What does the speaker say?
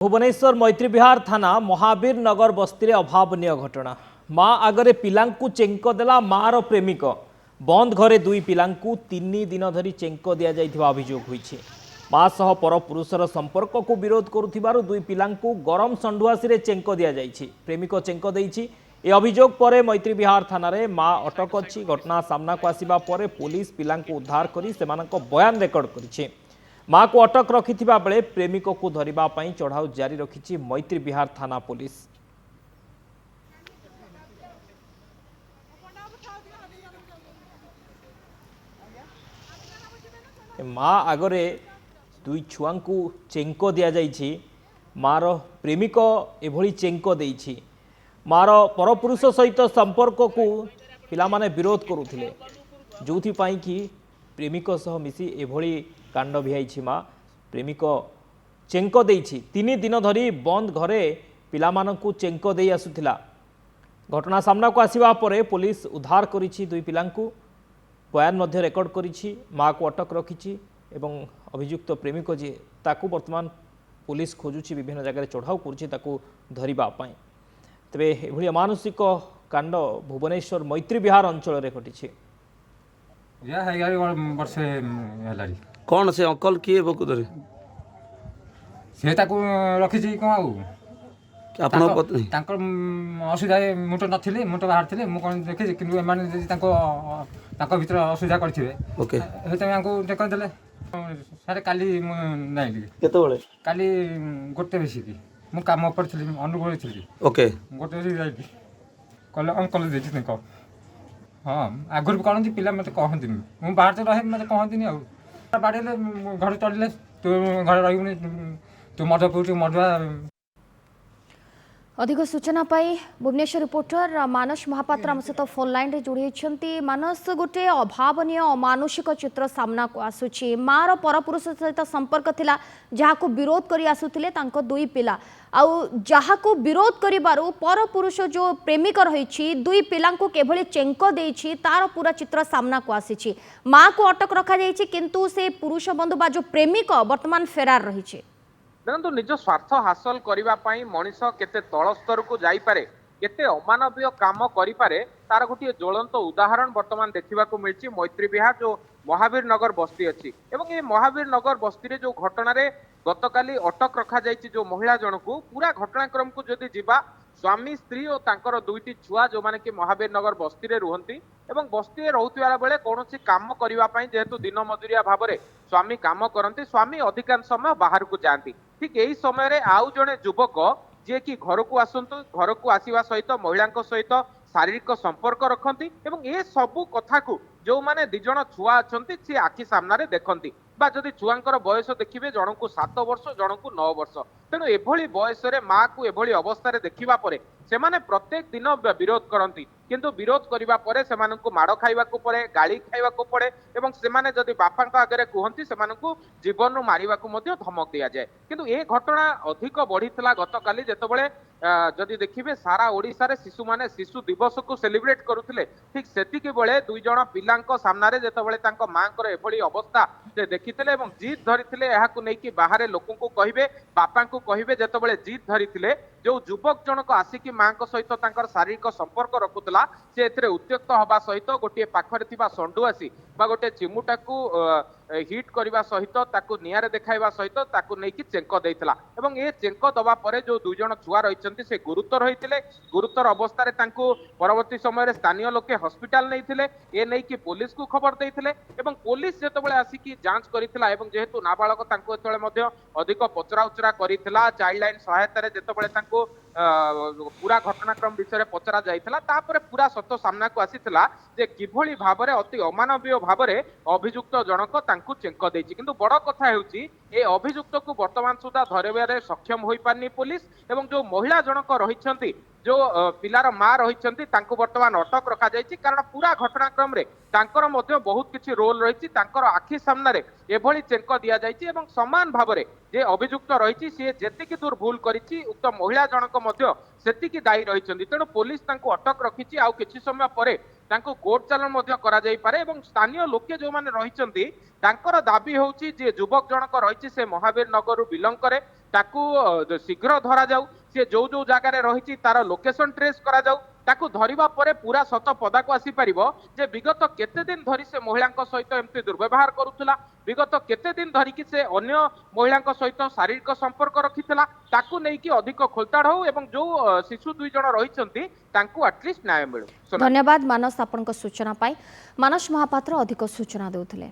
भुवनेश्वर मैत्री विहार थाना महावीर नगर बस्ती अभावन घटना माँ आगरे पिलांकु चेंक देला मार प्रेमिक बंद घरे दुई पिलांकु 3 दिन धरी चेंक दिया जाइथिबा अभियोग होईछि। माँ सह पर पुरुषर संपर्क को विरोध करुथिबारु दुई पिलांकु गरम संडुआसी रे चेंक दिया जाइछि। प्रेमिक चेंक देइछि। ए अभियोग पर मैत्री विहार थाना रे माँ अटक अछि। घटना सामना को आसिबा परे पुलिस पिलांकु उद्धार करी सेमानक बयान रेकर्ड करिछि। माँ को अटक रखिथिबा बेले प्रेमिक को धरिबा पई चढ़ाऊ जारी रखिछि मैत्री विहार थाना पुलिस। माँ आगरे दुई छुआ को चेंक दिया जाइछि। मार प्रेमिक एभली चेंक देइछि। मार परपुरुष सहित संपर्क को पिला माने विरोध करुथिले जोथि पई कि प्रेमिक सह मिसी एभली कांड भियाइछि। माँ प्रेमिक चेंक देइछि। 3 दिन धरी बंद घरे पिला मानकु चेंक देई आसुथिला। घटना सामना को आसिबा परे पुलिस उद्धार करिछि। दुई पिलांकु बयान मध्य रेकर्ड करिछि। माँ को अटक रखिछि एवं अभियुक्त प्रेमिक जे ताकू वर्तमान पुलिस खोजुछि। विभिन्न जगह चढ़ाऊ करुछि ताकू धरिबा पई। तबे एभली अमानुषिक कांड भुवनेश्वर मैत्री विहार अंचल रे घटिछि। कौन से अंकल किए बकुदरे से ताकू रखिछि कोन आउ आपन पत्नी तांकर असुविधा मुट नथिले मुट बाहर थिले मु कोन देखि किंतु एमाने जे तांको भीतर असुविधा करथिबे ओके हेते हमको टेक देले सारे काली नाइली केते बेले काली गोटे बेसी की मु काम पर थिली अनुगुण थिली ओके गोटे बेसी जाई कल अंकल देछि तको हां आगुर कोन जी पिला मते कहंती मु बाहर तो रहे मते कहंती आ बाड़ेले घर चलिले तू घर रहिबनी तू मधुपुर तू मधुआ। अधिक सूचना पाई भुवनेश्वर रिपोर्टर मानस महापात्र आम सहित फोन लाइन रे जोड़ी होती। मानस गोटे अभावनीय अमानुषिक चित्र सामना को आसुची। मार परपुरुष सहित संपर्क थिला जहाको विरोध करी आसुथिले तांको दुई पिला आउ जहाको विरोध करिबारु परपुरुष जो प्रेमिक रहिछि दुई पिलांको केभली चेंक देइछि तार पूरा चित्र सामना को आसीछि। माँ को अटक रखा जाइछि किंतु से पुरुष बंधु बा जो प्रेमिक वर्तमान फेरार रहिछि। देखो निज स्वार्थ हासिल करने मनीष केते तल स्तर को जाइपारे केते अमानवीय काम करिपारे तार गोटे ज्वलंत उदाहरण वर्तमान देखा मिली मैत्री विहार जो महावीर नगर बस्ती अच्छी। एवं ये महावीर नगर बस्ती रे जो घटना रे गतकाली अटक रखा जाइछि जो महिला जन को पूरा घटनाक्रम को जदि जीवा स्वामी स्त्री और तांकर दुईटी छुआ जो माने कि महावीर नगर बस्ती रे रुहंती एवं बस्ती रे रहउतिबा बेले कोनोसी काम करिवा पई जेहेतु दिन मजुरिया भाबरे स्वामी काम करंती स्वामी अधिकांश समय बाहर को जाती। ठीक यही समय रे आउ जणे युवक जे कि घर को आसंतु घर को आसीबा सहित महिला सहित शारीरिक संपर्क रखती एवं ए सबू कथा को जो माने दी जण छुआ अछंती से आखि सामने देखती बा जदि छुआंकर बयस देखिए जन को 7 वर्ष जन को 9 वर्ष तेणु एभली बयस रे माँ को एभली अवस्था रे देखिबा परे सेमाने प्रत्येक दिन विरोध करती किंतु विरोध करिबा परे सेमानंकु माड़ खाइबा को पड़े गाली खाइबा को पड़े एवं सेमाने जदि बापांक आगे कहती सेमानंकु जीवन नु मारिबा को मध्य धमक दिया जाए। किंतु ए घटना अधिक बढ़ीथिला गतकाली जेतेबेले जदि देखिबे सारा ओडिसा रे शिशु माने शिशु दिवस को सेलिब्रेट करुथिले ठीक सेतिके बेले दुई जण पिलांक सामने जेतेबेले तांको मांकर एभली अवस्था जे देखिथिले एवं जीत धरिथिले एहाकु नेकी बाहरे लोकंकु कहिबे बापांकु कहिबे जेतेबेले जीत धरिथिले जो युवक जनक आसिकी मांक सहित तांकर शारीरिक संपर्क रखुतला से एथिरे उत्त्यक्त हवा सहित गोटे पाखरे थिबा संडुआसी बा गोटे चिमुटा को हिट करबा सहित ताकू नियारे देखाइबा सहित ताकू नेकी चेंक देइतला एवं ए चेंक दबा परे जो दुई जण छुआ रहिचंती से गुरुतर होइतिले गुरुतर अवस्था रे तांकू परवर्ती समय रे स्थानीय लोके हॉस्पिटल नेइथिले ए नेकी पुलिस को खबर देइथिले एवं पुलिस जेतेबेले आसिकी जांच करितला एवं जेहेतु नाबालक तांकू एतबेले मध्य अधिक पचरा उचरा करितला चाइल्ड लाइन सहायता रे जेतेबेले तांकू पूरा घटनाक्रम विषय पचरा जाइतला तापरे पूरा सत्य सामना को आसीतला जे किभली भाबरे अति अमानवीय भाबरे अभियुक्त जनक तांकू चेंक देछि। किंतु बड़ कथा हेउछि ए अभियुक्त को वर्तमान सुधा धरबारे सक्षम होई पारनी पुलिस एवं जो महिला जनक रहिछंती जो पिलार माँ रहिछंती तांकू वर्तमान अटक रखा जाइछि कारण पूरा घटनाक्रम रे तांकर मध्य बहुत किछि रोल रहिछि तांकर आखि सामने रे एभली चेंक दिया जाइछि एवं समान भाबरे जे अभियुक्त रहिछि से जेतिकी दूर भूल करिछि उक्त महिला जनक मध्य सेतिकी दायी रहिछंती तेणु पुलिस तांकू अटक रखिछि आउ किछि समय परे तांकू कोर्ट चालान मध्य करा जाई पारे एवं स्थानीय लोके जो माने रहिछंती तांकर दाबी होउछि जे युवक जनक रहिछि से महावीर नगरु बिलंग करे ତାକୁ ଶୀଘ୍ର ଧରାଯାଉ, ସେ ଯୋଉ ଯୋଉ ଜାଗାରେ ରହିଛି ତାର ଲୋକେସନ ଟ୍ରେସ୍ କରାଯାଉ, ତାକୁ ଧରିବା ପରେ ପୁରା ସତ ପଦାକୁ ଆସିପାରିବ ଯେ ବିଗତ କେତେ ଦିନ ଧରି ସେ ମହିଳାଙ୍କ ସହିତ ଏମିତି ଦୁର୍ବ୍ୟବହାର କରୁଥିଲା, ବିଗତ କେତେ ଦିନ ଧରିକି ସେ ଅନ୍ୟ ମହିଳାଙ୍କ ସହିତ ଶାରୀରିକ ସମ୍ପର୍କ ରଖିଥିଲା, ତାକୁ ନେଇକି ଅଧିକ ଖୋଳତାଡ଼ ହଉ ଏବଂ ଯୋଉ ଶିଶୁ 2 ଜଣ ରହିଛନ୍ତି ତାଙ୍କୁ ଆଟଲିଷ୍ଟ ନ୍ୟାୟ ମିଳୁ। ଧନ୍ୟବାଦ ମାନସ ଆପଣଙ୍କ ସୂଚନା ପାଇଁ। ମାନସ ମହାପାତ୍ର ଅଧିକ ସୂଚନା ଦେଉଥିଲେ।